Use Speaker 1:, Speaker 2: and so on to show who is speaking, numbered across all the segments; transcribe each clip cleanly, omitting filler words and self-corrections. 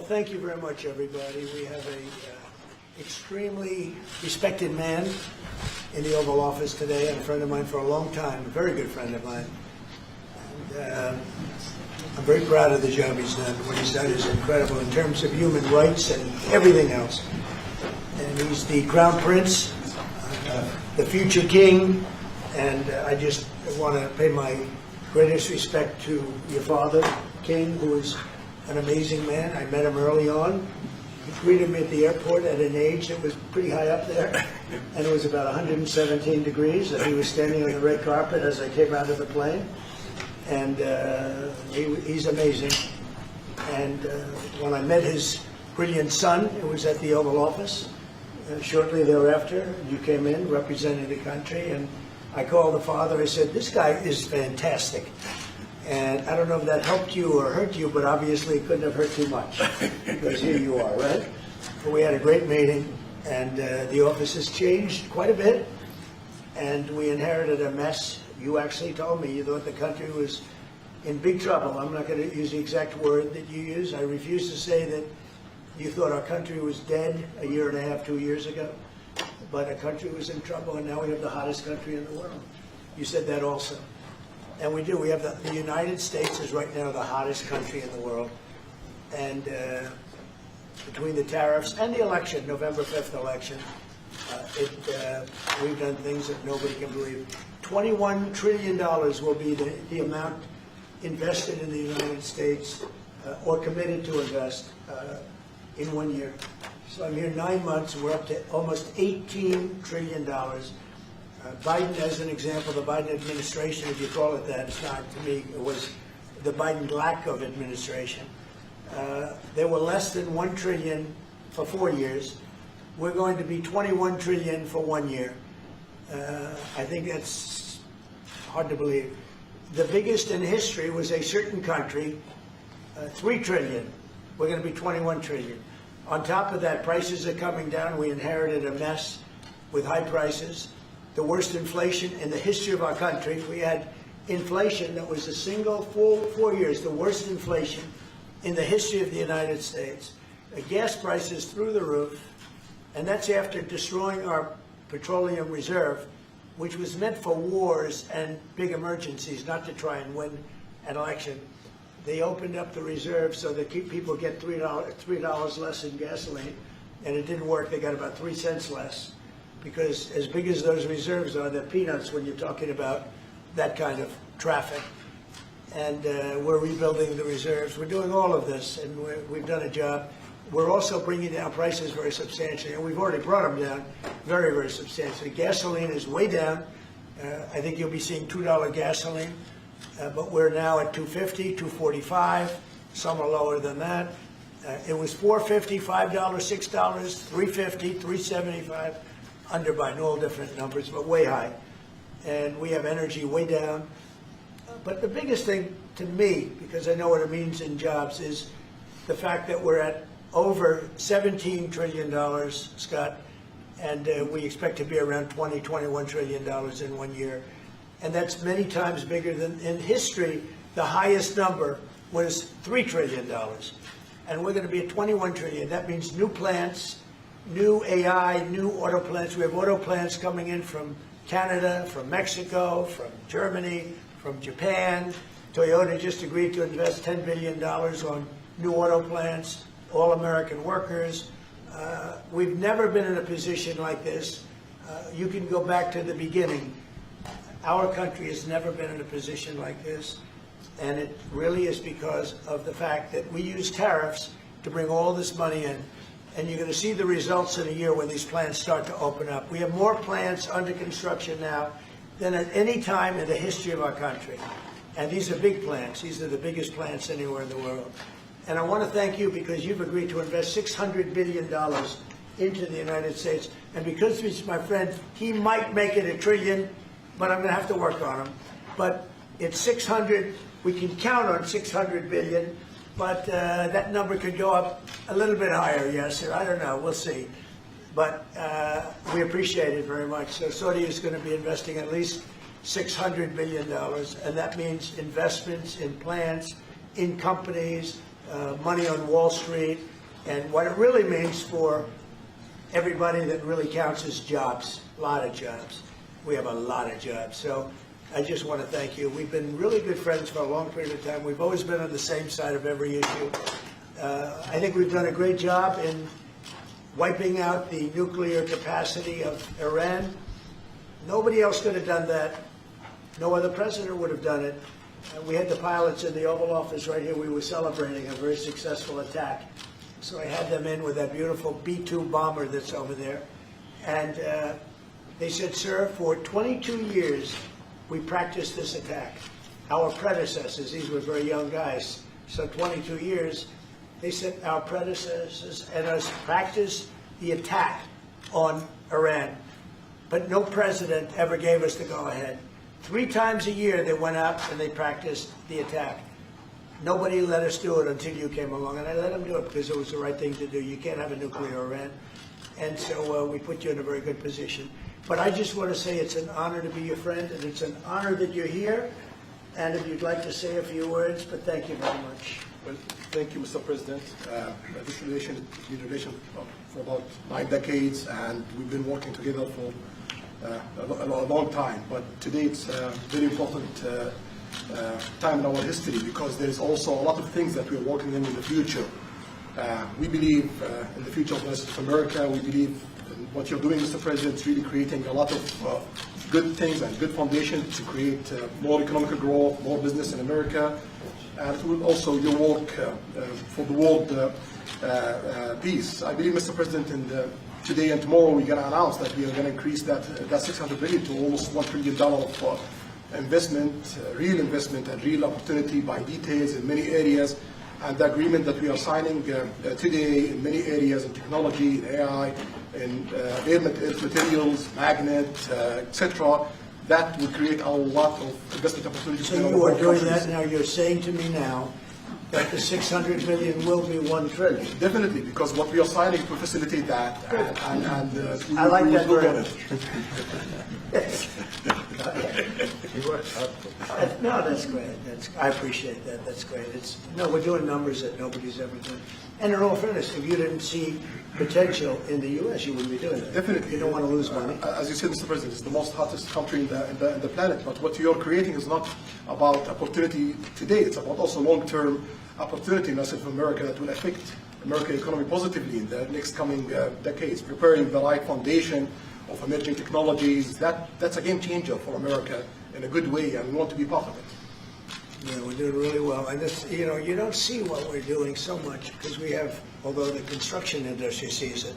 Speaker 1: thank you very much, everybody. We have a extremely respected man in the Oval Office today, and a friend of mine for a long time, a very good friend of mine. And I'm very proud of the job he's done. What he's done is incredible in terms of human rights and everything else. And he's the Crown Prince, the future king, and I just want to pay my greatest respect to your father, King, who is an amazing man. I met him early on. He greeted me at the airport at an age that was pretty high up there, and it was about 117 degrees, and he was standing on the red carpet as I came out of the plane, and he's amazing. And when I met his brilliant son, it was at the Oval Office. Shortly thereafter, you came in representing the country, and I called the father. I said, "This guy is fantastic." And I don't know if that helped you or hurt you, but obviously it couldn't have hurt too much, because here you are, right? But we had a great meeting, and the office has changed quite a bit, and we inherited a mess. You actually told me you thought the country was in big trouble. I'm not going to use the exact word that you used. I refuse to say that you thought our country was dead a year and a half, 2 years ago, but our country was in trouble, and now we have the hottest country in the world. You said that also. And we do. We have the United States is right now the hottest country in the world. And between the tariffs and the election, November 5th election, we've done things that nobody can believe. $21 trillion will be the amount invested in the United States or committed to invest in 1 year. So I'm here 9 months, and we're up to almost $18 trillion. Biden, as an example, the Biden administration, if you call it that, it's not to me, it was the Biden lack of administration. There were less than $1 trillion for 4 years. We're going to be $21 trillion for 1 year. I think that's hard to believe. The biggest in history was a certain country, $3 trillion. We're going to be $21 trillion. On top of that, prices are coming down. We inherited a mess with high prices. The worst inflation in the history of our country. We had inflation that was a single full 4 years, the worst inflation in the history of the United States. Gas prices through the roof, and that's after destroying our petroleum reserve, which was meant for wars and big emergencies, not to try and win an election. They opened up the reserve so that people get $3 less in gasoline, and it didn't work. They got about 3 cents less, because as big as those reserves are, they're peanuts when you're talking about that kind of traffic. And we're rebuilding the reserves. We're doing all of this, and we've done a job. We're also bringing down prices very substantially, and we've already brought them down very, very substantially. Gasoline is way down. I think you'll be seeing $2 gasoline, but we're now at $2.50, $2.45. Some are lower than that. It was $4.50, $5, $6, $3.50, $3.75. Under Biden, all different numbers, but way high. And we have energy way down. But the biggest thing to me, because I know what it means in jobs, is the fact that we're at over $17 trillion, Scott, and we expect to be around $21 trillion in 1 year. And that's many times bigger than in history. The highest number was $3 trillion. And we're going to be at $21 trillion. That means new plants, new AI, new auto plants. We have auto plants coming in from Canada, from Mexico, from Germany, from Japan. Toyota just agreed to invest $10 billion on new auto plants, all American workers. We've never been in a position like this. You can go back to the beginning. Our country has never been in a position like this, and it really is because of the fact that we use tariffs to bring all this money in. And you're going to see the results in a year when these plants start to open up. We have more plants under construction now than at any time in the history of our country. And these are big plants. These are the biggest plants anywhere in the world. And I want to thank you because you've agreed to invest $600 billion into the United States. And because he's my friend, he might make it $1 trillion, but I'm going to have to work on him. But it's 600. We can count on 600 billion. But that number could go up a little bit higher, yes, or I don't know, we'll see. But we appreciate it very much. So Saudi is going to be investing at least $600 billion, and that means investments in plants, in companies, money on Wall Street, And what it really means for everybody that really counts is jobs, a lot of jobs. We have a lot of jobs. So I just want to thank you. We've been really good friends for a long period of time. We've always been on the same side of every issue. I think we've done a great job in wiping out the nuclear capacity of Iran. Nobody else could have done that. No other president would have done it. We had the pilots in the Oval Office right here. We were celebrating a very successful attack. So I had them in with that beautiful B-2 bomber that's over there. And they said, sir, for 22 years, we practiced this attack. Our predecessors, these were very young guys, so 22 years, they said our predecessors and us practiced the attack on Iran. But no president ever gave us the go-ahead. 3 times a year they went out and they practiced the attack. Nobody let us do it until you came along, and I let them do it because it was the right thing to do. You can't have a nuclear Iran. And so we put you in a very good position. But I just want to say it's an honor to be your friend, and it's an honor that you're here. And if you'd like to say a few words, but thank you very much.
Speaker 2: Well, thank you, Mr. President. This relation has been a relation for about 9 decades, and we've been working together for a long time. But today it's a very important time in our history because there is also a lot of things that we're working in the future. We believe in the future of America. We believe in what you're doing, Mr. President, is really creating a lot of good things and good foundation to create more economic growth, more business in America, and it will also your work for the world peace. I believe, Mr. President, today and tomorrow we're going to announce that we are going to increase that $600 billion to almost $1 trillion of investment, real investment and real opportunity by details in many areas. And the agreement that we are signing today in many areas in technology, in AI, in earth materials, magnet, etc., that will create a lot of investment opportunities.
Speaker 1: So you are doing that now. You're saying to me now that the $600 billion will be $1 trillion.
Speaker 2: Definitely, because what we are signing to facilitate that, and
Speaker 1: I like that very much. No, that's great. I appreciate that. That's great. We're doing numbers that nobody's ever done. And in all fairness, if you didn't see potential in the U.S., you wouldn't be doing it.
Speaker 2: Definitely.
Speaker 1: You don't want to lose money.
Speaker 2: As you said, Mr. President, it's the most hottest country in the planet. But what you're creating is not about opportunity today. It's about also long-term opportunity in America that will affect American economy positively in the next coming decades, preparing the right foundation of emerging technologies. That's a game changer for America in a good way, and we want to be part of it.
Speaker 1: Yeah, we're doing really well. And this, you don't see what we're doing so much because we have, although the construction industry sees it.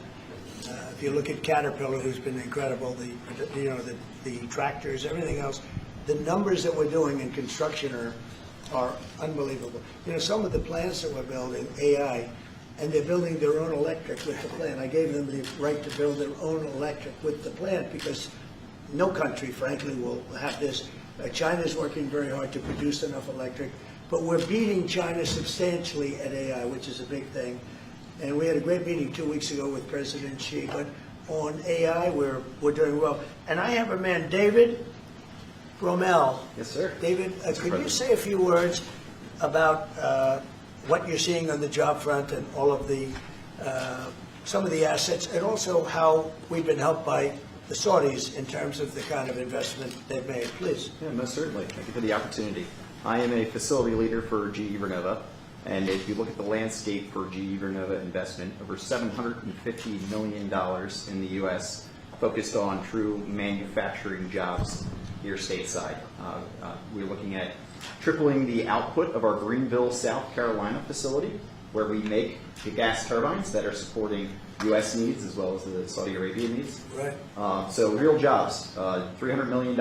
Speaker 1: If you look at Caterpillar, who's been incredible, the tractors, everything else, the numbers that we're doing in construction are unbelievable. Some of the plants that we're building, AI, and they're building their own electric with the plant. I gave them the right to build their own electric with the plant because no country, frankly, will have this. China's working very hard to produce enough electric, but we're beating China substantially at AI, which is a big thing. And we had a great meeting 2 weeks ago with President Xi, but on AI, we're doing well. And I have a man, David Rommel.
Speaker 3: Yes, sir.
Speaker 1: David, could you say a few words about what you're seeing on the job front and all of the some of the assets, and also how we've been helped by the Saudis in terms of the kind of investment they've made, please.
Speaker 3: Yeah, most certainly. Thank you for the opportunity. I am a facility leader for GE Vernova, and if you look at the landscape for GE Vernova investment, over $750 million in the U.S. focused on true manufacturing jobs here stateside. We're looking at tripling the output of our Greenville, South Carolina facility, where we make the gas turbines that are supporting U.S. needs as well as the Saudi Arabia needs.
Speaker 1: Right.
Speaker 3: So real jobs, $300 million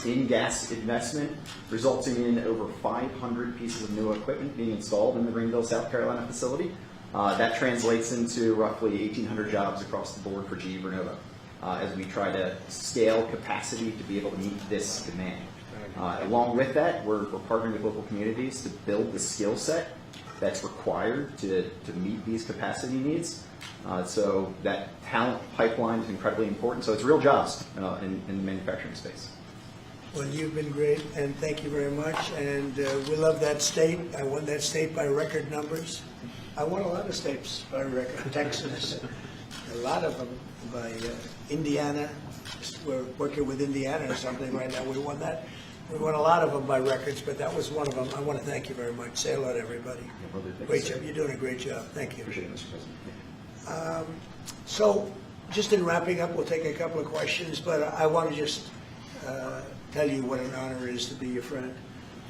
Speaker 3: in gas investment, resulting in over 500 pieces of new equipment being installed in the Greenville, South Carolina facility. That translates into roughly 1,800 jobs across the board for GE Vernova as we try to scale capacity to be able to meet this demand. Along with that, we're partnering with local communities to build the skill set that's required to meet these capacity needs. So that talent pipeline is incredibly important. So it's real jobs in the manufacturing space.
Speaker 1: Well, you've been great, and thank you very much. And we love that state. I won that state by record numbers. I won a lot of states by record. Texas, a lot of them by Indiana. We're working with Indiana or something right now. We won that. We won a lot of them by records, but that was one of them. I want to thank you very much. Say hello to everybody. Great job. You're doing a great job. Thank you.
Speaker 3: Appreciate it, Mr. President.
Speaker 1: So, just in wrapping up, we'll take a couple of questions, but I want to just tell you what an honor it is to be your friend,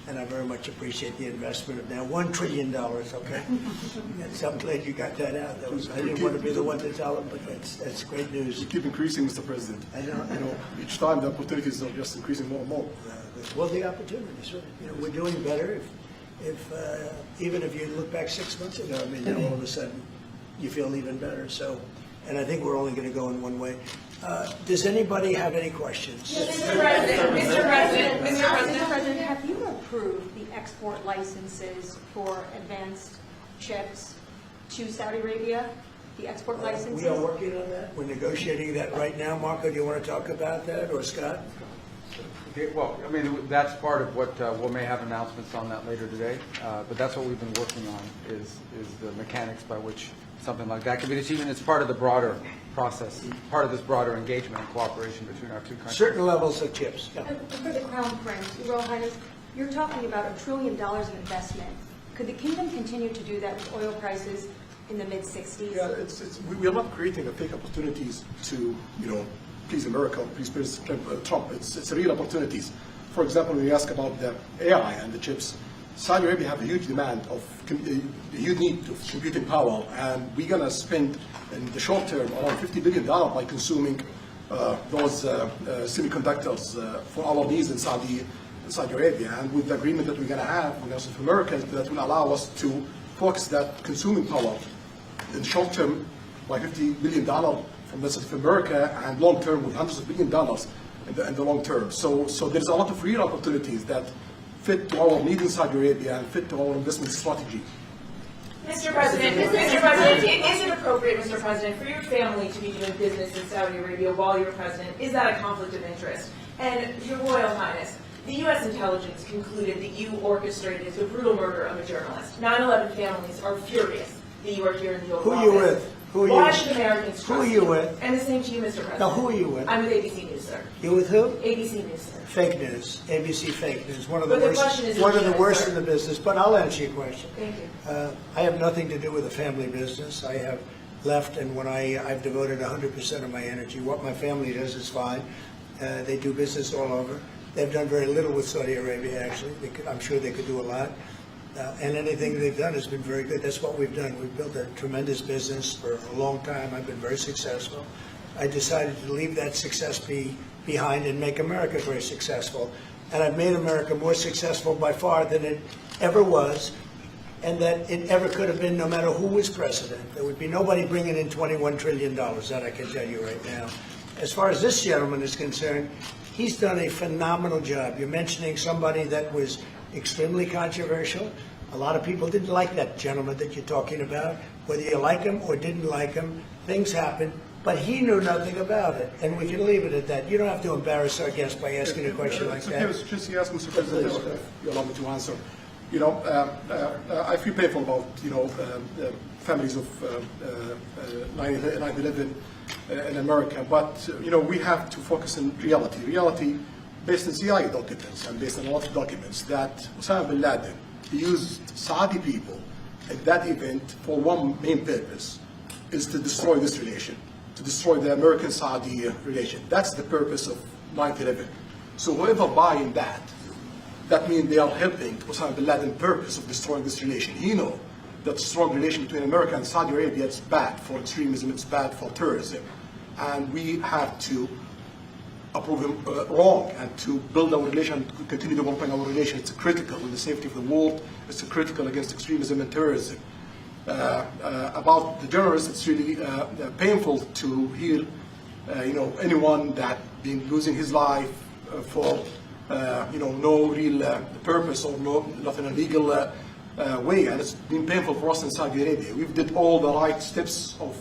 Speaker 1: and I very much appreciate the investment of now $1 trillion, okay? So I'm glad you got that out. I didn't want to be the one to tell them, but that's great news.
Speaker 2: We keep increasing, Mr. President.
Speaker 1: I know.
Speaker 2: Each time the opportunities are just increasing more and more.
Speaker 1: Well, the opportunities, we're doing better. If even if you look back 6 months ago, I mean, now all of a sudden you feel even better. So, and I think we're only going to go in one way. Does anybody have any questions?
Speaker 4: Mr. President,
Speaker 5: have you approved the export licenses for advanced chips to Saudi Arabia? The export licenses?
Speaker 1: We are working on that. We're negotiating that right now. Marco, do you want to talk about that, or Scott?
Speaker 6: Okay, well, I mean, that's part of what we may have announcements on that later today, but that's what we've been working on is the mechanics by which something like that can be achieved, and it's part of the broader process, part of this broader engagement and cooperation between our two countries.
Speaker 1: Certain levels of chips. Yeah.
Speaker 5: And for the Crown Prince, Your Royal Highness, you're talking about $1 trillion of investment. Could the kingdom continue to do that with oil prices in the mid-60s?
Speaker 2: Yeah, we are not creating fake opportunities to, please America, please President Trump. It's real opportunities. For example, when you ask about the AI and the chips, Saudi Arabia have a huge demand a huge need of computing power, and we're going to spend in the short term around $50 billion by consuming those semiconductors for our needs in Saudi Arabia. And with the agreement that we're going to have with South America, that will allow us to focus that consuming power in short term by $50 billion from the South America, and long term with hundreds of billions of dollars in the long term. So there's a lot of real opportunities that fit to our needs in Saudi Arabia and fit to our investment strategy.
Speaker 4: Mr. President, is it appropriate, Mr. President, for your family to be doing business in Saudi Arabia while you're president? Is that a conflict of interest? And Your Royal Highness, the U.S. intelligence concluded that you orchestrated the brutal murder of a journalist. 9/11 families are furious that you are here in the Oval Office.
Speaker 1: Who are you with?
Speaker 4: Why should Americans trust
Speaker 1: Who are you with?
Speaker 4: And the same to you, Mr. President.
Speaker 1: Now, who are you with?
Speaker 4: I'm with ABC News, sir.
Speaker 1: You with who?
Speaker 4: ABC News, sir.
Speaker 1: Fake news, ABC fake news, one of the
Speaker 4: But the
Speaker 1: worst,
Speaker 4: question is
Speaker 1: one of the
Speaker 4: legit,
Speaker 1: worst
Speaker 4: sir.
Speaker 1: in the business. But I'll answer your question.
Speaker 4: Thank you.
Speaker 1: I have nothing to do with the family business. I have left, and when I've devoted 100% of my energy. What my family does is fine. They do business all over. They've done very little with Saudi Arabia, actually. I'm sure they could do a lot. And anything they've done has been very good. That's what we've done. We've built a tremendous business for a long time. I've been very successful. I decided to leave that success behind and make America very successful. And I've made America more successful by far than it ever was, and that it ever could have been, no matter who was president. There would be nobody bringing in $21 trillion, that I can tell you right now. As far as this gentleman is concerned, he's done a phenomenal job. You're mentioning somebody that was extremely controversial. A lot of people didn't like that gentleman that you're talking about. Whether you like him or didn't like him, things happen. But he knew nothing about it, and we can leave it at that. You don't have to embarrass our guest by asking a question like that.
Speaker 2: Okay, just ask Mr. President, if you allow me to answer. I feel painful about the families of 9/11 in America, but we have to focus on reality. Reality based on CIA documents and based on a lot of documents that Osama bin Laden used Saudi people at that event for one main purpose, is to destroy this relation, to destroy the American-Saudi relation. That's the purpose of 9/11. So whoever buying that means they are helping Osama bin Laden's purpose of destroying this relation. He knows that strong relation between America and Saudi Arabia is bad for extremism, it's bad for terrorism. And we have to approve him wrong and to build our relation, to continue developing our relation. It's critical in the safety of the world, it's critical against extremism and terrorism. About the journalists, it's really painful to hear, anyone that been losing his life for, no real purpose or nothing illegal way, and it's been painful for us in Saudi Arabia. We've did all the right steps of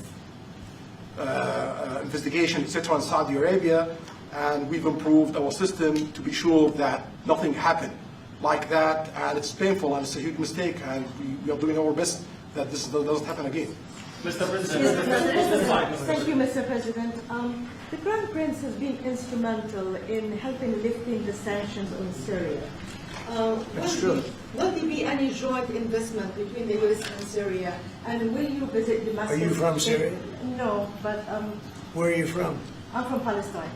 Speaker 2: investigation, etc., in Saudi Arabia, and we've improved our system to be sure that nothing happened like that, and it's painful and it's a huge mistake, and we are doing our best that this doesn't happen again.
Speaker 7: Mr. President.
Speaker 8: Thank you, Mr. President. The Crown Prince has been instrumental in helping lifting the sanctions on Syria.
Speaker 1: That's true.
Speaker 8: Will there be any joint investment between the U.S. and Syria? And will you visit Damascus?
Speaker 1: Are you from Syria?
Speaker 8: No, but
Speaker 1: Where are you from?
Speaker 8: I'm from Palestine.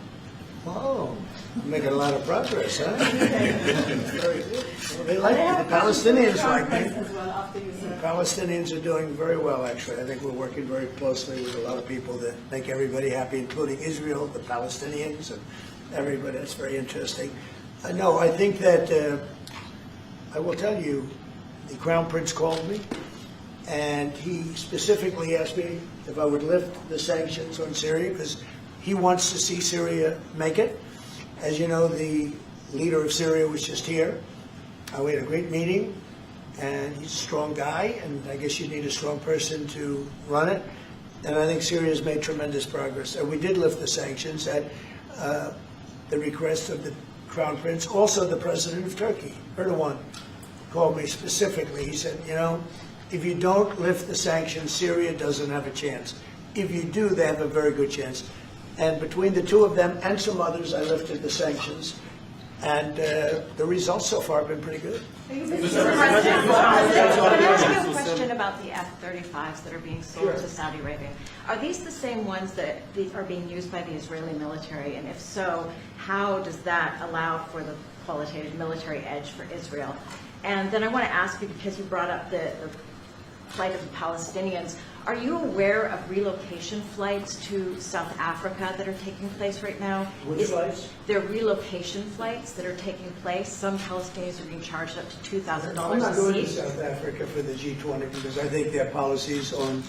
Speaker 1: Oh, making a lot of progress, huh? Very good. Well, they
Speaker 8: But
Speaker 1: like
Speaker 8: I have
Speaker 1: the
Speaker 8: a question for
Speaker 1: Palestinians
Speaker 8: the Crown
Speaker 1: like
Speaker 8: Prince
Speaker 1: me.
Speaker 8: as well after you, sir.
Speaker 1: Palestinians are doing very well, actually. I think we're working very closely with a lot of people that make everybody happy, including Israel, the Palestinians, and everybody. That's very interesting. No, I think that, I will tell you, the Crown Prince called me, and he specifically asked me if I would lift the sanctions on Syria, because he wants to see Syria make it. As you know, the leader of Syria was just here. We had a great meeting, and he's a strong guy, and I guess you need a strong person to run it. And I think Syria's made tremendous progress. And we did lift the sanctions at the request of the Crown Prince. Also, the President of Turkey, Erdogan, called me specifically. He said, you know, if you don't lift the sanctions, Syria doesn't have a chance. If you do, they have a very good chance. And between the two of them and some others, I lifted the sanctions. And the results so far have been pretty good.
Speaker 9: Can I ask you a question about the F-35s that are being sold to Saudi Arabia? Are these the same ones that are being used by the Israeli military? And if so, how does that allow for the qualitative military edge for Israel? And then I want to ask you, because you brought up the plight of the Palestinians, are you aware of relocation flights to South Africa that are taking place right now?
Speaker 1: Which flights?
Speaker 9: There are relocation flights that are taking place. Some Palestinians are being charged up to $2,000
Speaker 1: I'm not
Speaker 9: a
Speaker 1: going to
Speaker 9: seat.
Speaker 1: South Africa for the G20 because I think their policies on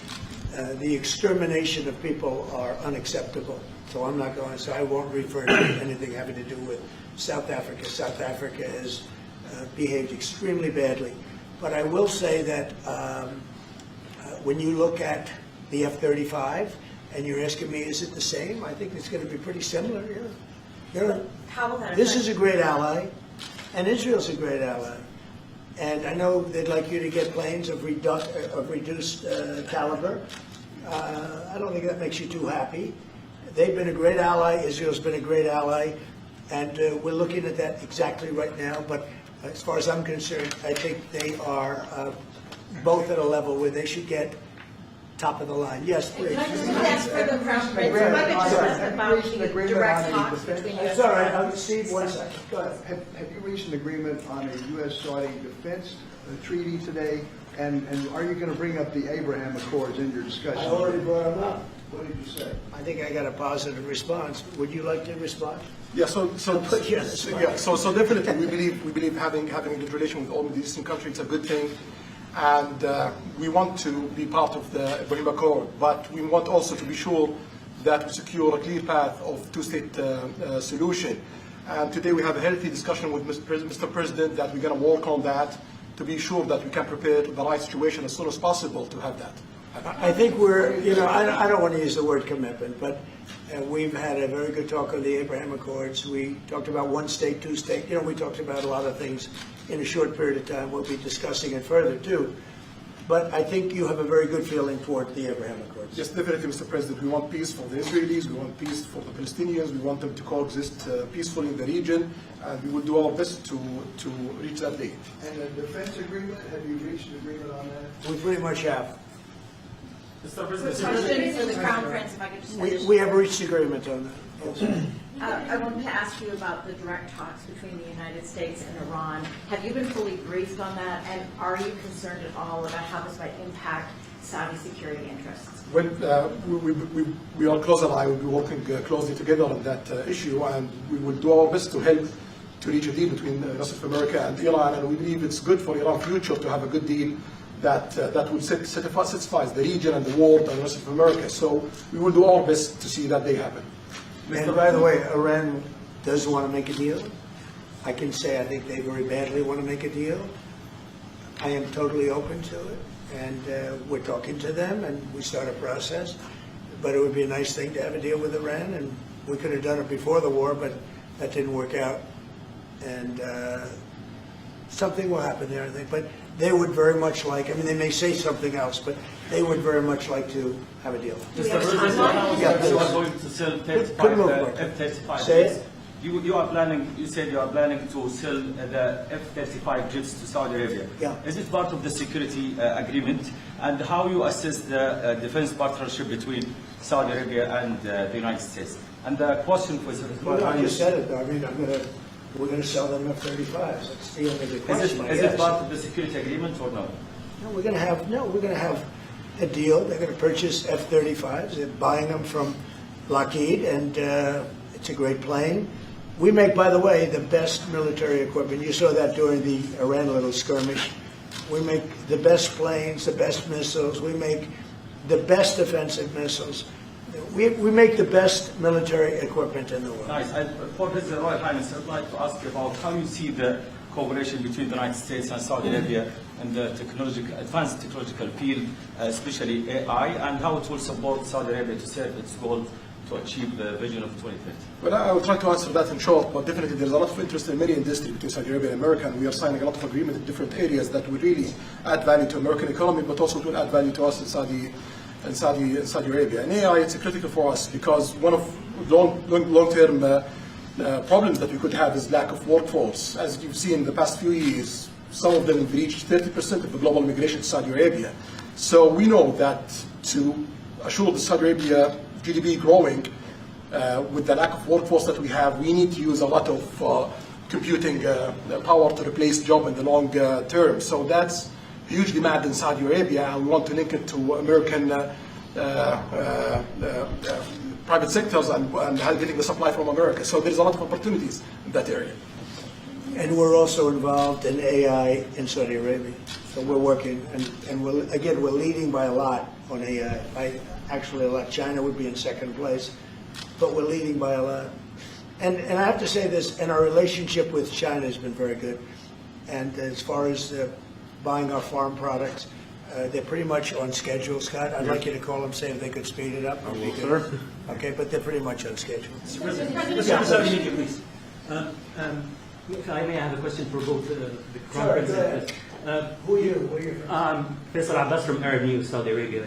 Speaker 1: the extermination of people are unacceptable. So I'm not going, so I won't refer to anything having to do with South Africa. South Africa has behaved extremely badly. But I will say that when you look at the F-35 and you're asking me, is it the same? I think it's going to be pretty similar, yeah. You know,
Speaker 9: How will that
Speaker 1: this
Speaker 9: affect-
Speaker 1: is a great ally, and Israel's a great ally. And I know they'd like you to get planes of reduced caliber. I don't think that makes you too happy. They've been a great ally. Israel's been a great ally. And we're looking at that exactly right now. But as far as I'm concerned, I think they are both at a level where they should get top of the line. Yes, please.
Speaker 9: Can I just ask for the Crown Prince, if I could just ask about the direct talks between you
Speaker 1: It's all right. Steve, 1 second. Go ahead.
Speaker 10: Have you reached an agreement on a U.S.-Saudi defense treaty today? And are you going to bring up the Abraham Accords in your discussion?
Speaker 1: I already brought them up.
Speaker 10: What did you say?
Speaker 1: I think I got a positive response. Would you like to respond?
Speaker 2: Yeah, so definitely we believe having a good relation with all Middle Eastern countries is a good thing, and we want to be part of the Ibrahim Accord, but we want also to be sure that we secure a clear path of two-state solution. And today we have a healthy discussion with Mr. President that we're going to work on that to be sure that we can prepare the right situation as soon as possible to have that.
Speaker 1: I think we're, you know, I don't want to use the word commitment, but we've had a very good talk on the Abraham Accords. We talked about one state, two state. You know, we talked about a lot of things in a short period of time. We'll be discussing it further too. But I think you have a very good feeling toward the Abraham Accords.
Speaker 2: Yes, definitely, Mr. President. We want peace for the Israelis. We want peace for the Palestinians. We want them to coexist peacefully in the region, and we will do our best to reach that day.
Speaker 10: And the defense agreement, have you reached an agreement on that?
Speaker 1: We pretty much have.
Speaker 7: Mr. President.
Speaker 9: Question for the Crown Prince, if I could just finish.
Speaker 1: We have reached agreement on that. Yes.
Speaker 9: I wanted to ask you about the direct talks between the United States and Iran. Have you been fully briefed on that, and are you concerned at all about how this might impact Saudi security interests?
Speaker 2: Well, we are close ally. We'll be working closely together on that issue, and we will do our best to help to reach a deal between the rest of America and Iran. And we believe it's good for Iran's future to have a good deal that will satisfy the region and the world and the rest of America. So we will do our best to see that day happen.
Speaker 1: And by the way, Iran does want to make a deal. I can say I think they very badly want to make a deal. I am totally open to it, and we're talking to them, and we start a process. But it would be a nice thing to have a deal with Iran, and we could have done it before the war, but that didn't work out. And something will happen there, I think. But they would very much like, I mean, they may say something else, but they would very much like to have a deal.
Speaker 7: Mr. President,
Speaker 1: Yeah,
Speaker 7: you are going to sell
Speaker 1: Put them over.
Speaker 7: 35 F-35
Speaker 1: Say
Speaker 7: jets.
Speaker 1: it.
Speaker 7: You said you are planning to sell the F-35 jets to Saudi Arabia.
Speaker 1: Yeah.
Speaker 7: Is it part of the security agreement? And how you assess the defense partnership between Saudi Arabia and the United States? And the question for
Speaker 1: Well, I just said it, though. I mean, we're gonna sell them F-35s. That's the only big question.
Speaker 7: Is it part of the security agreement or no?
Speaker 1: No, we're gonna have a deal. They're gonna purchase F-35s. They're buying them from Lockheed, and it's a great plane. We make, by the way, the best military equipment. You saw that during the Iran little skirmish. We make the best planes, the best missiles. We make the best defensive missiles. We make the best military equipment in the world.
Speaker 7: Nice. For His Royal Highness, I'd like to ask you about how you see the cooperation between the United States and Saudi Arabia in the advanced technological field, especially AI, and how it will support Saudi Arabia to serve its goal to achieve the vision of 2030.
Speaker 2: Well, I will try to answer that in short, but definitely there's a lot of interest in many industries between Saudi Arabia and America, and we are signing a lot of agreements in different areas that will really add value to American economy, but also will add value to us in Saudi Arabia. And AI, it's critical for us because one of long-term problems that we could have is lack of workforce. As you've seen in the past few years, some of them have reached 30% of the global migration to Saudi Arabia. So we know that to assure the Saudi Arabia GDP growing, with the lack of workforce that we have, we need to use a lot of computing power to replace job in the long term. So that's huge demand in Saudi Arabia, and we want to link it to American private sectors and getting the supply from America. So there's a lot of opportunities in that area.
Speaker 1: And we're also involved in AI in Saudi Arabia. So we're working, and we're leading by a lot on AI. Actually a lot. China would be in second place, but we're leading by a lot. And I have to say this, and our relationship with China has been very good. And as far as buying our farm products, they're pretty much on schedule, Scott. I'd like you to call them, say if they could speed it up. Sure. Okay, but they're pretty much on schedule.
Speaker 11: Mr. President, Mr. President, please. If I may, I have a question for both the Crown Prince and
Speaker 1: Who are you?
Speaker 11: Faisal Abbas from Arab News, Saudi Arabia,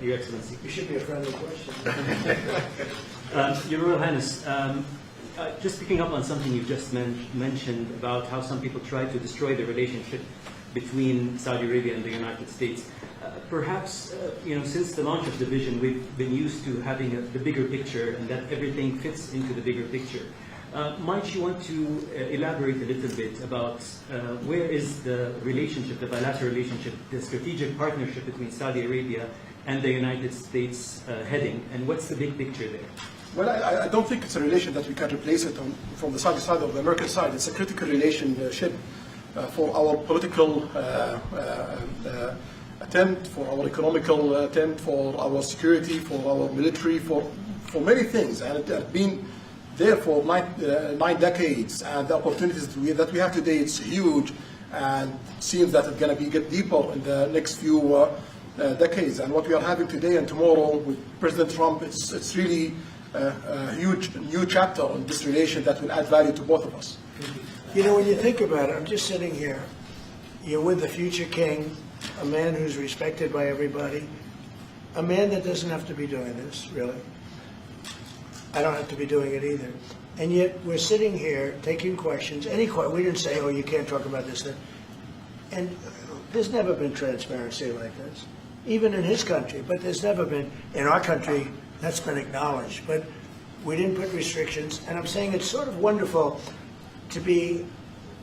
Speaker 11: Your Excellency.
Speaker 1: You should be a friendly question.
Speaker 11: Your Royal Highness, just picking up on something you just mentioned about how some people try to destroy the relationship between Saudi Arabia and the United States. Perhaps, since the launch of the vision, we've been used to having the bigger picture and that everything fits into the bigger picture. Might you want to elaborate a little bit about where is the relationship, the bilateral relationship, the strategic partnership between Saudi Arabia and the United States heading, and what's the big picture there?
Speaker 2: Well, I don't think it's a relation that we can replace it from the Saudi side or the American side. It's a critical relationship for our political attempt, for our economical attempt, for our security, for our military, for many things. And it has been there for 9 decades. And the opportunities that we have today, it's huge. And it seems that it's going to get deeper in the next few decades. And what we are having today and tomorrow with President Trump, it's really a huge new chapter in this relation that will add value to both of us.
Speaker 1: When you think about it, I'm just sitting here. You're with the future king, a man who's respected by everybody, a man that doesn't have to be doing this, really. I don't have to be doing it either. And yet we're sitting here taking questions, we didn't say, oh, you can't talk about this, that. And there's never been transparency like this, even in his country, but there's never been, in our country, that's been acknowledged. But we didn't put restrictions, and I'm saying it's sort of wonderful to be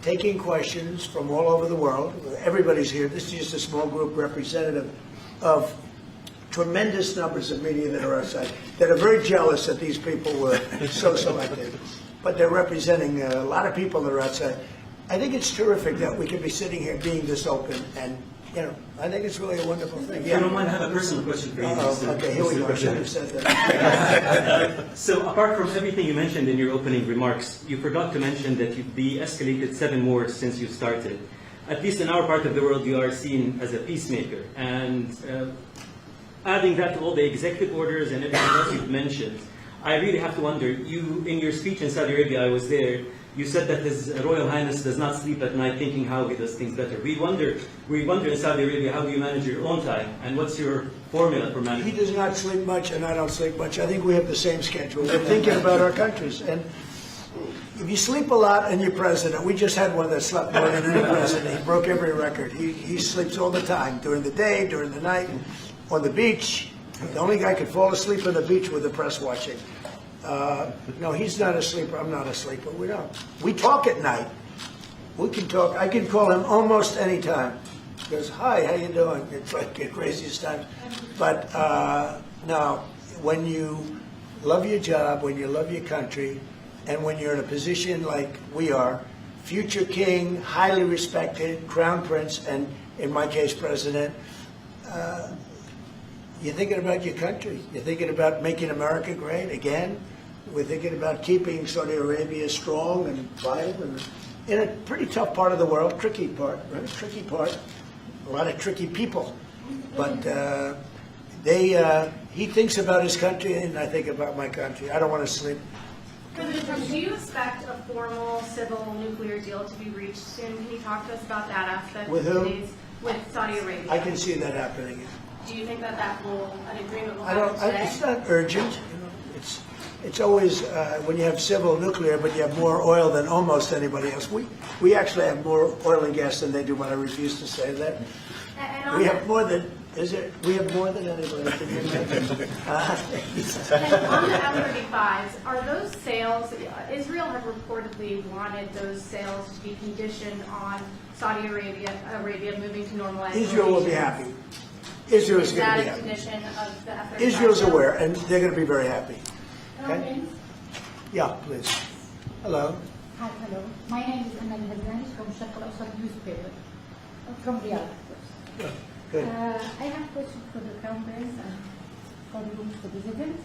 Speaker 1: taking questions from all over the world. Everybody's here. This is just a small group representative of tremendous numbers of media that are outside, that are very jealous that these people were so selected. But they're representing a lot of people that are outside. I think it's terrific that we can be sitting here being this open, and I think it's really a wonderful thing.
Speaker 11: If you don't mind, I have a personal question for you.
Speaker 1: Okay, here we go. I should have said that.
Speaker 11: So apart from everything you mentioned in your opening remarks, you forgot to mention that you've de-escalated 7 wars since you started. At least in our part of the world, you are seen as a peacemaker. And adding that to all the executive orders and everything else you've mentioned, I really have to wonder, in your speech in Saudi Arabia, I was there, you said that His Royal Highness does not sleep at night thinking how he does things better. We wonder in Saudi Arabia, how do you manage your own time, and what's your formula for
Speaker 1: He
Speaker 11: managing?
Speaker 1: does not sleep much, and I don't sleep much. I think we have the same schedule. We're thinking about our countries. And if you sleep a lot and you're president, we just had one that slept more than any president. He broke every record. He sleeps all the time, during the day, during the night, on the beach. The only guy could fall asleep on the beach with the press watching. No, he's not a sleeper. I'm not a sleeper. We don't. We talk at night. We can talk. I can call him almost any time. He goes, "Hi, how you doing?" It's like the craziest times. But no, when you love your job, when you love your country, and when you're in a position like we are, future king, highly respected, crown prince, and in my case, president, you're thinking about your country. You're thinking about making America great again. We're thinking about keeping Saudi Arabia strong and viable in a pretty tough part of the world, tricky part, right? Tricky part. A lot of tricky people. But he thinks about his country, and I think about my country. I don't want to sleep.
Speaker 12: President Trump, do you expect a formal civil nuclear deal to be reached soon? Can you talk to us about that aspect?
Speaker 1: With whom?
Speaker 12: With Saudi Arabia.
Speaker 1: I can see that happening.
Speaker 12: Do you think that an agreement will
Speaker 1: I
Speaker 12: happen
Speaker 1: don't.
Speaker 12: today?
Speaker 1: It's not urgent. You know, it's always when you have civil nuclear, but you have more oil than almost anybody else. We actually have more oil and gas than they do, but I refuse to say that.
Speaker 12: And on
Speaker 1: We
Speaker 12: that-
Speaker 1: have more than. Is it? We have more than anybody. Can you imagine?
Speaker 12: And on the F-35s, are those sales, Israel had reportedly wanted those sales to be conditioned on Saudi Arabia moving to normalized
Speaker 1: Israel will be
Speaker 12: relations.
Speaker 1: happy. Israel is
Speaker 12: Is
Speaker 1: going to
Speaker 12: that
Speaker 1: be
Speaker 12: a
Speaker 1: happy.
Speaker 12: condition of the F-35?
Speaker 1: Israel's
Speaker 12: sale?
Speaker 1: aware, and they're going to be very happy. Okay? Yeah, please. Hello.
Speaker 13: Hi, hello. My name is Amal Hazani from Sharq al-Awsat newspaper, from Riyadh, of course.
Speaker 1: Yeah, good.
Speaker 13: I have a question for the Crown Prince and for the President.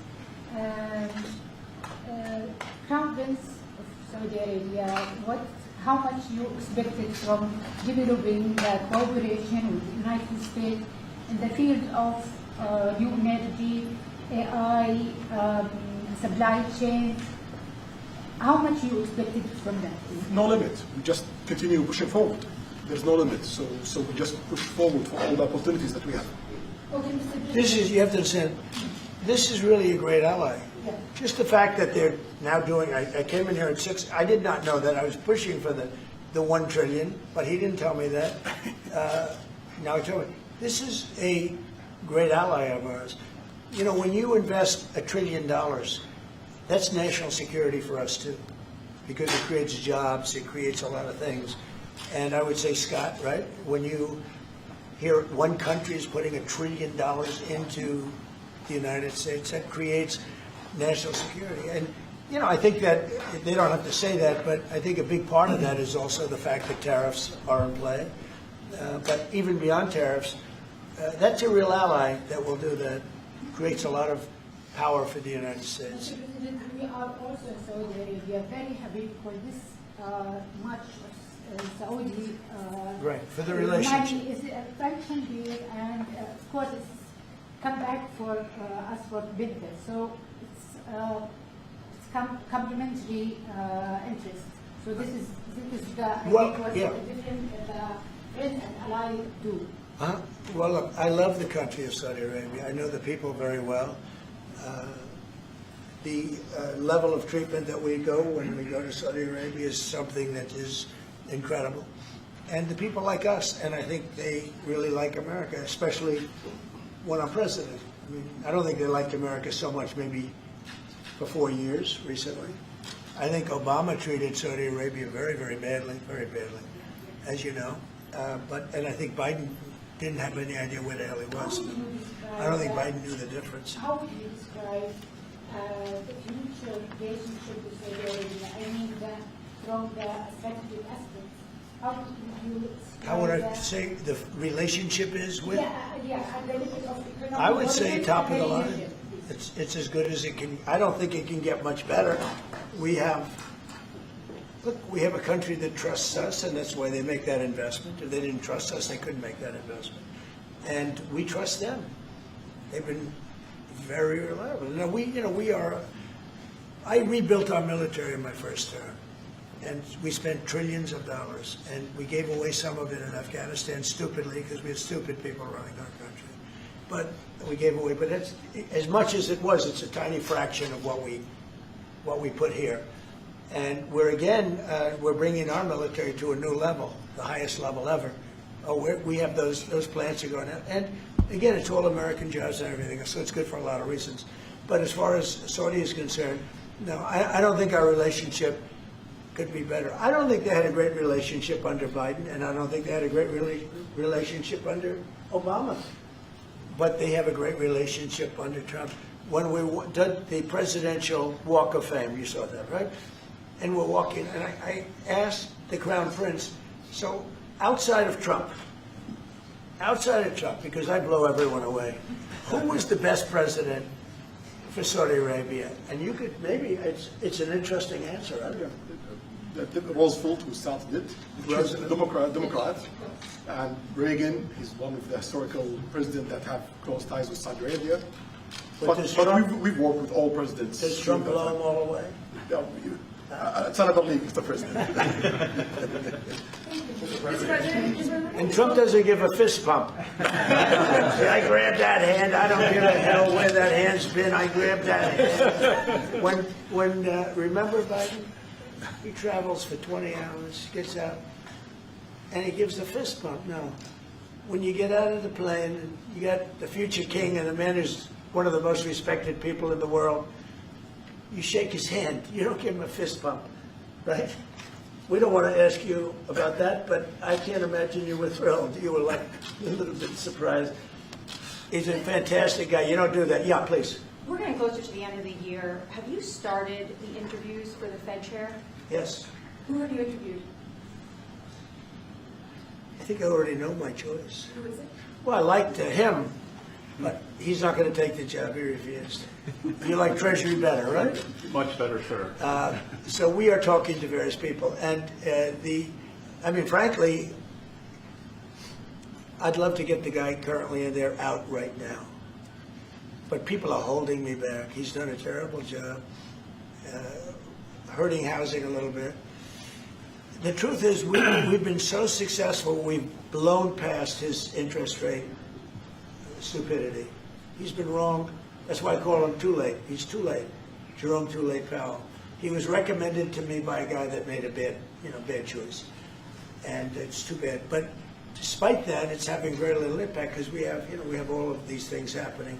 Speaker 13: Crown Prince of Saudi Arabia, how much you expected from developing the cooperation with the United States in the field of new energy, AI, supply chain? How much you expected from that?
Speaker 2: No limit. We just continue pushing forward. There's no limit. So we just push forward for all the opportunities that we have.
Speaker 13: Okay, Mr. President.
Speaker 1: This is, you have to understand, this is really a great ally.
Speaker 13: Yeah.
Speaker 1: Just the fact that they're now doing, I came in here at 6, I did not know that. I was pushing for the 1 trillion, but he didn't tell me that. Now he told me. This is a great ally of ours. You know, when you invest $1 trillion, that's national security for us too, because it creates jobs, it creates a lot of things. And I would say, Scott, right, when you hear one country is putting $1 trillion into the United States, that creates national security. And, you know, I think that they don't have to say that, but I think a big part of that is also the fact that tariffs are in play. But even beyond tariffs, that's a real ally that will do that. Creates a lot of power for the United States.
Speaker 13: Mr. President, we are also in Saudi Arabia very happy for this much of Saudi
Speaker 1: Right, for the relationship.
Speaker 13: money is a function here, and of course it's come back for us for benefit. So it's complementary interest. So this is the
Speaker 1: Well,
Speaker 13: I think what
Speaker 1: yeah.
Speaker 13: the different friends and allies do.
Speaker 1: Well, look, I love the country of Saudi Arabia. I know the people very well. The level of treatment that we go when we go to Saudi Arabia is something that is incredible. And the people like us, and I think they really like America, especially when I'm president. I mean, I don't think they liked America so much maybe for 4 years recently. I think Obama treated Saudi Arabia very, very badly, as you know. And I think Biden didn't have any idea where the hell he was. I don't think Biden knew the difference.
Speaker 13: How would you describe the future relationship with Saudi Arabia? I mean, from the strategic aspects. How would you describe
Speaker 1: How would I
Speaker 13: that?
Speaker 1: say the relationship is with?
Speaker 13: Yeah, and the limit of economic
Speaker 1: I would say
Speaker 13: development
Speaker 1: top of the
Speaker 13: and
Speaker 1: line.
Speaker 13: religion.
Speaker 1: It's as good as it can. I don't think it can get much better. We have a country that trusts us, and that's why they make that investment. If they didn't trust us, they couldn't make that investment. And we trust them. They've been very reliable. Now we are I rebuilt our military in my first term, and we spent trillions of dollars, and we gave away some of it in Afghanistan stupidly because we had stupid people running our country. But we gave away, but that's, as much as it was, it's a tiny fraction of what we put here. And we're bringing our military to a new level, the highest level ever. We have those plants are going out. And again, it's all American jobs and everything, so it's good for a lot of reasons. But as far as Saudi is concerned, no, I don't think our relationship could be better. I don't think they had a great relationship under Biden, and I don't think they had a great relationship under Obama. But they have a great relationship under Trump. When we did the Presidential Walk of Fame, you saw that, right? And we're walking, and I asked the Crown Prince, so outside of Trump, because I blow everyone away, who was the best president for Saudi Arabia? And you could, maybe, it's an interesting answer, I don't know.
Speaker 2: Roosevelt, who started it, was a Democrat, and Reagan is one of the historical presidents that have close ties with Saudi Arabia. But we've worked with all presidents.
Speaker 1: Does Trump blow them all away?
Speaker 2: It's another league, Mr. President.
Speaker 1: And Trump doesn't give a fist pump. See, I grabbed that hand. I don't give a hell where that hand's been. I grabbed that hand. When remember Biden? He travels for 20 hours, gets out, and he gives a fist bump. No. When you get out of the plane, and you got the future king and the man who's one of the most respected people in the world, you shake his hand. You don't give him a fist bump, right? We don't want to ask you about that, but I can't imagine you were thrilled. You were like a little bit surprised. He's a fantastic guy. You don't do that. Yeah, please.
Speaker 5: We're getting closer to the end of the year. Have you started the interviews for the Fed chair?
Speaker 1: Yes.
Speaker 5: Who have you interviewed?
Speaker 1: I think I already know my choice.
Speaker 5: Who is it?
Speaker 1: Well, I liked him, but he's not going to take the job. He refused. You like Treasury better, right?
Speaker 14: Much better, sir.
Speaker 1: So we are talking to various people, and frankly, I'd love to get the guy currently in there out right now. But people are holding me back. He's done a terrible job, hurting housing a little bit. The truth is, we've been so successful, we've blown past his interest rate stupidity. He's been wrong. That's why I call him too late. He's too late. Jerome Too Late Powell. He was recommended to me by a guy that made a bad choice. And it's too bad. But despite that, it's having very little impact because we have all of these things happening.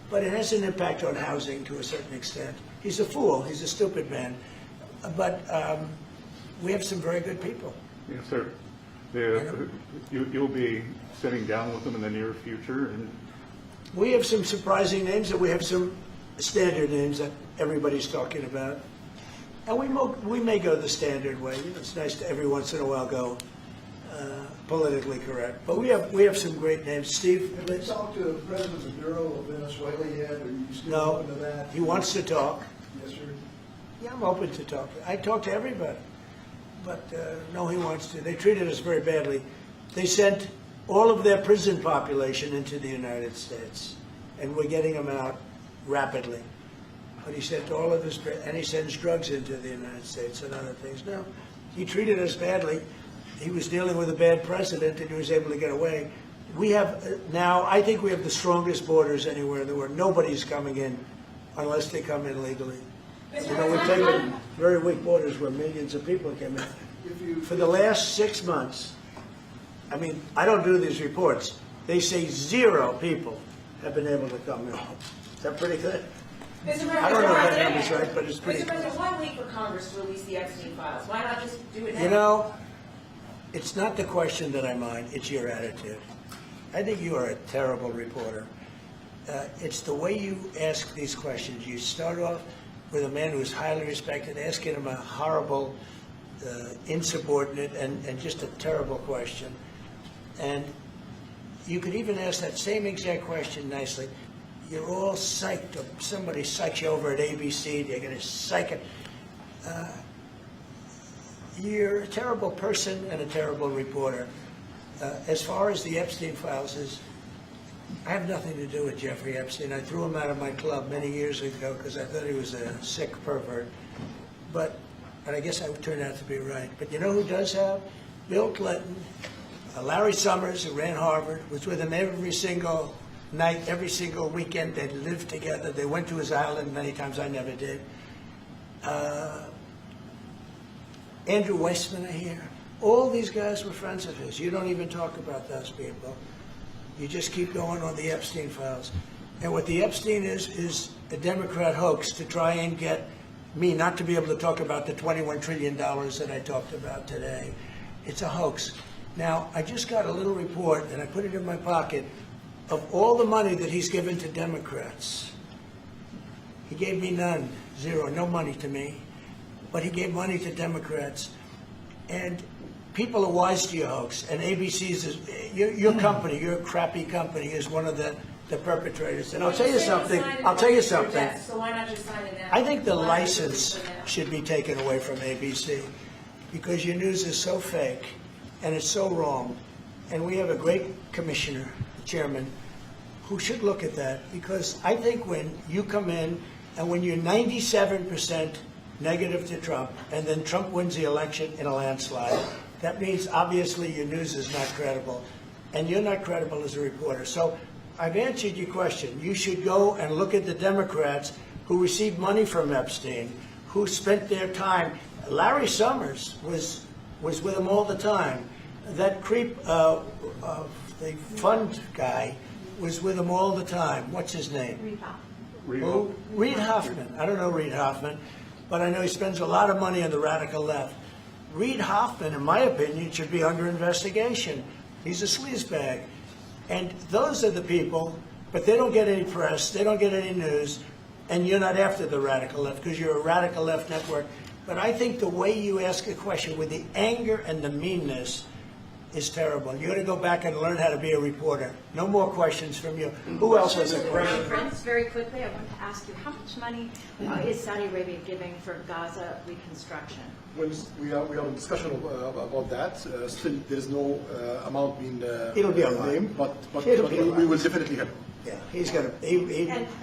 Speaker 1: But it has an impact on housing to a certain extent. He's a fool. He's a stupid man. But we have some very good people.
Speaker 14: Yes, sir. You'll be sitting down with them in the near future. And
Speaker 1: we have some surprising names, and we have some standard names that everybody's talking about. And we may go the standard way. It's nice to every once in a while go politically correct. But we have some great names. Steve,
Speaker 10: have you talked to the President of Bureau of Venezuela yet? Are you still open to that?
Speaker 1: He wants to talk.
Speaker 10: Yes, sir.
Speaker 1: Yeah, I'm open to talk. I talk to everybody. But no, he wants to. They treated us very badly. They sent all of their prison population into the United States, and we're getting them out rapidly. But he sent all of his, and he sends drugs into the United States and other things. No, he treated us badly. He was dealing with a bad president, and he was able to get away. We have now, I think we have the strongest borders anywhere in the world. Nobody's coming in unless they come in legally. We've taken very weak borders where millions of people came in. For the last 6 months, I don't do these reports. They say 0 people have been able to come in. Is that pretty good? I don't know if that number's right, but it's pretty
Speaker 4: Mr.
Speaker 1: good.
Speaker 4: President, why wait for Congress to release the Epstein files? Why not just do it now?
Speaker 1: It's not the question that I mind, it's your attitude. I think you are a terrible reporter. It's the way you ask these questions. You start off with a man who is highly respected, asking him a horrible, insubordinate, and just a terrible question. And you could even ask that same exact question nicely. You're all psyched, or somebody psychs you over at ABC, they're going to psych it. You're a terrible person and a terrible reporter. As far as the Epstein files is, I have nothing to do with Jeffrey Epstein. I threw him out of my club many years ago because I thought he was a sick pervert. But I guess I turned out to be right. But you know who does have? Bill Clinton, Larry Summers, who ran Harvard, was with him every single night, every single weekend. They lived together. They went to his island many times. I never did. Andrew Weissman here. All these guys were friends of his. You don't even talk about those people. You just keep going on the Epstein files. And what the Epstein is a Democrat hoax to try and get me not to be able to talk about the $21 trillion that I talked about today. It's a hoax. Now, I just got a little report, and I put it in my pocket, of all the money that he's given to Democrats. He gave me none, zero, no money to me. But he gave money to Democrats. And people are wise to your hoax. And ABC's, your company, your crappy company, is one of the perpetrators. And I'll tell you something.
Speaker 4: So why not just sign it now?
Speaker 1: I think the license should be taken away from ABC because your news is so fake and it's so wrong. And we have a great commissioner, chairman, who should look at that because I think when you come in and when you're 97% negative to Trump and then Trump wins the election in a landslide, that means obviously your news is not credible and you're not credible as a reporter. So I've answered your question. You should go and look at the Democrats who received money from Epstein, who spent their time. Larry Summers was with him all the time. That creep, the fund guy, was with him all the time. What's his name?
Speaker 9: Reid Hoffman.
Speaker 1: Who? Reid Hoffman. I don't know Reid Hoffman, but I know he spends a lot of money on the radical left. Reid Hoffman, in my opinion, should be under investigation. He's a sleazebag. And those are the people, but they don't get any press, they don't get any news, and you're not after the radical left because you're a radical left network. But I think the way you ask a question with the anger and the meanness is terrible. You got to go back and learn how to be a reporter. No more questions from you. Who else has a question?
Speaker 9: Prince, very quickly, I want to ask you, how much money is Saudi Arabia giving for Gaza reconstruction?
Speaker 2: Well, we have a discussion about that. Still, there is no amount being
Speaker 1: It'll be a lot.
Speaker 2: named, but
Speaker 1: It'll be a lot.
Speaker 2: we will definitely help.
Speaker 1: Yeah, he's got to.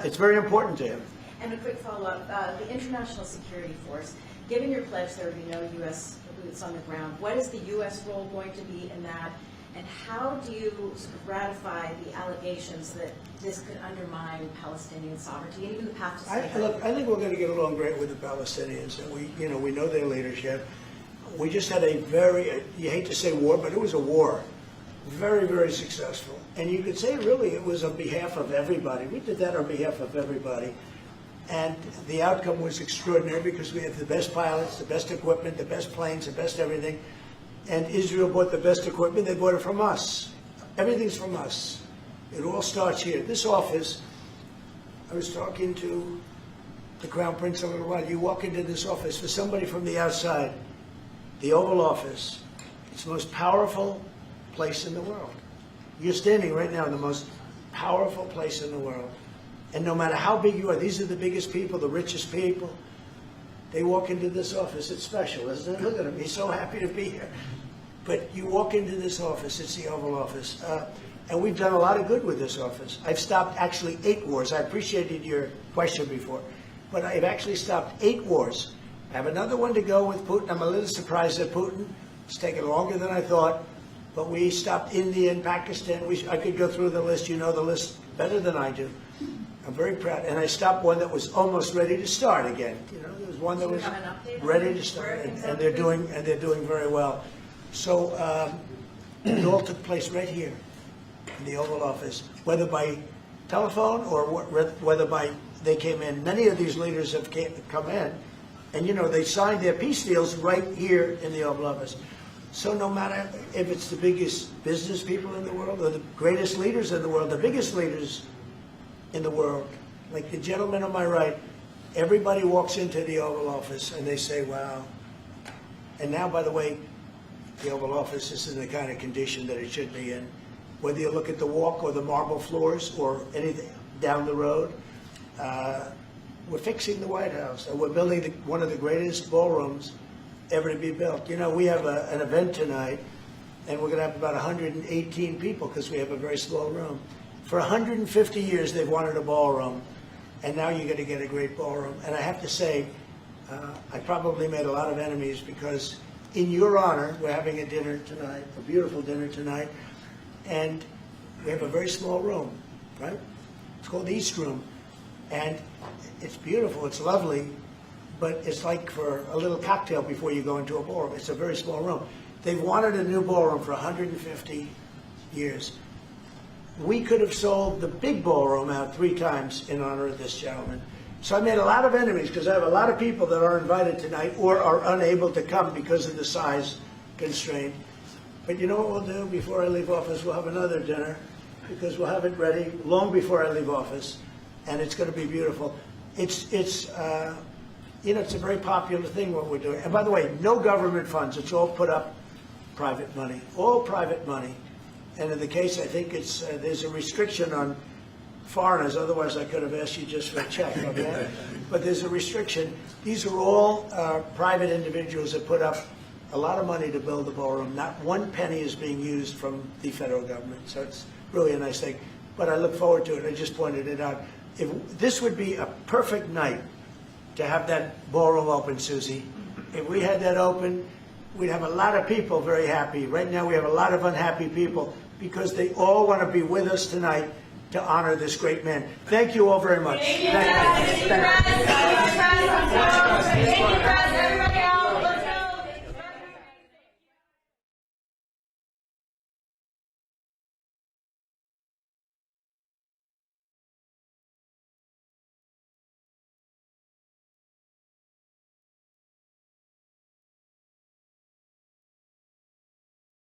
Speaker 1: It's very important to him.
Speaker 9: And a quick follow-up, the International Security Force, given your pledge there will be no U.S. boots on the ground, what is the U.S. role going to be in that? And how do you sort of ratify the allegations that this could undermine Palestinian sovereignty and even the path to statehood?
Speaker 1: Look, I think we're going to get along great with the Palestinians, and we know their leadership. We just had a very, you hate to say war, but it was a war, very, very successful. And you could say really it was on behalf of everybody. We did that on behalf of everybody. And the outcome was extraordinary because we have the best pilots, the best equipment, the best planes, the best everything. And Israel bought the best equipment. They bought it from us. Everything's from us. It all starts here. This office, I was talking to the Crown Prince a little while. You walk into this office, for somebody from the outside, the Oval Office, it's the most powerful place in the world. You're standing right now in the most powerful place in the world. And no matter how big you are, these are the biggest people, the richest people. They walk into this office. It's special, isn't it? Look at him. He's so happy to be here. But you walk into this office. It's the Oval Office. And we've done a lot of good with this office. I've stopped actually 8 wars. I appreciated your question before. But I've actually stopped 8 wars. I have another one to go with Putin. I'm a little surprised at Putin. It's taken longer than I thought. But we stopped India and Pakistan. I could go through the list. You know the list better than I do. I'm very proud. And I stopped one that was almost ready to start again. You know, there was one that was ready to start, and they're doing very well. So it all took place right here in the Oval Office, whether by telephone or whether by they came in. Many of these leaders have come in, and you know they signed their peace deals right here in the Oval Office. So no matter if it's the biggest business people in the world or the greatest leaders in the world, the biggest leaders in the world, like the gentleman on my right, everybody walks into the Oval Office and they say, wow. And now, by the way, the Oval Office is in the kind of condition that it should be in. Whether you look at the walk or the marble floors or anything down the road, we're fixing the White House and we're building one of the greatest ballrooms ever to be built. You know, we have an event tonight and we're going to have about 118 people because we have a very small room. For 150 years, they've wanted a ballroom, and now you're going to get a great ballroom. And I have to say, I probably made a lot of enemies because in your honor, we're having a dinner tonight, a beautiful dinner tonight, and we have a very small room, right? It's called the East Room, and it's beautiful, it's lovely, but it's like for a little cocktail before you go into a ballroom. It's a very small room. They've wanted a new ballroom for 150 years. We could have sold the big ballroom out 3 times in honor of this gentleman. So I made a lot of enemies because I have a lot of people that are invited tonight or are unable to come because of the size constraint. But you know what we'll do before I leave office? We'll have another dinner because we'll have it ready long before I leave office, and it's going to be beautiful. It's you know, it's a very popular thing what we're doing. And by the way, no government funds. It's all put up private money, all private money. And in the case, I think it's there's a restriction on foreigners. Otherwise, I could have asked you just for a check. Okay? But there's a restriction. These are all private individuals that put up a lot of money to build the ballroom. Not one penny is being used from the federal government. So it's really a nice thing. But I look forward to it. I just pointed it out. If this would be a perfect night to have that ballroom open, Susie. If we had that open, we'd have a lot of people very happy. Right now, we have a lot of unhappy people because they all want to be with us tonight to honor this great man. Thank you all very much.
Speaker 4: Thank you, President.